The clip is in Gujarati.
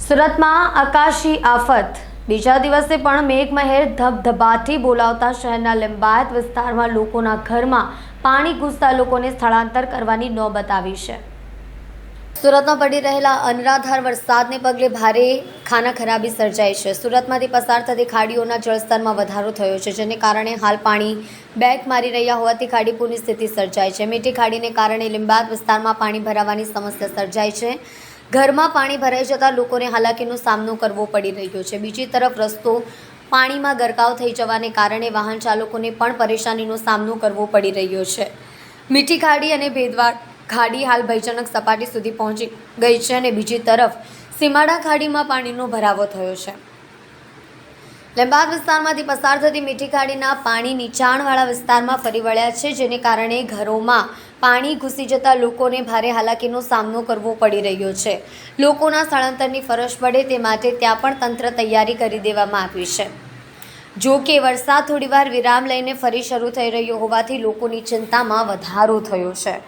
સુરતમાં આકાશી આફત બીજા દિવસે પણ મેઘમહેર ધબધબાટી બોલાવતા શહેરના લિંબાયત વિસ્તારમાં લોકોના ઘરમાં પાણી ઘૂસતા લોકોને સ્થળાંતર કરવાની નોબત આવી છે। સુરતમાં પડી રહેલા અનરાધાર વરસાદને પગલે ભારે ખાનાખરાબી સર્જાઈ છે। સુરતમાંથી પસાર થતી ખાડીઓના જળસ્તરમાં વધારો થયો છે, જેને કારણે હાલ પાણી બેક મારી રહ્યા હોવાથી ખાડીપુરની સ્થિતિ સર્જાઈ છે। મીઠી ખાડીને કારણે લિંબાયત વિસ્તારમાં પાણી ભરાવાની સમસ્યા સર્જાઈ છે। ઘરમાં પાણી ભરાઈ જતા લોકોને હાલાકીનો સામનો કરવો પડી રહ્યો છે। બીજી તરફ રસ્તો પાણીમાં ગરકાવ થઈ જવાને કારણે વાહન ચાલકોને પણ પરેશાનીનો સામનો કરવો પડી રહ્યો છે। મીઠી ખાડી અને ભેદવાડ ખાડી હાલ ભયજનક સપાટી સુધી પહોંચી ગઈ છે અને બીજી તરફ સીમાડા ખાડીમાં પાણીનો ભરાવો થયો છે। લિંબાયત વિસ્તારમાંથી પસાર થતી મીઠી ખાડીના પાણી નીચાણવાળા વિસ્તારમાં ફરી વળ્યા છે, જેને કારણે ઘરોમાં પાણી ઘૂસી જતા લોકોને ભારે હાલાકીનો સામનો કરવો પડી રહ્યો છે। લોકોના સ્થળાંતરની ફરજ પડે તે માટે ત્યાં પણ તંત્ર તૈયારી કરી દેવામાં આવી છે। જો કે વરસાદ થોડીવાર વિરામ લઈને ફરી શરૂ થઈ રહ્યો હોવાથી લોકોની ચિંતામાં વધારો થયો છે।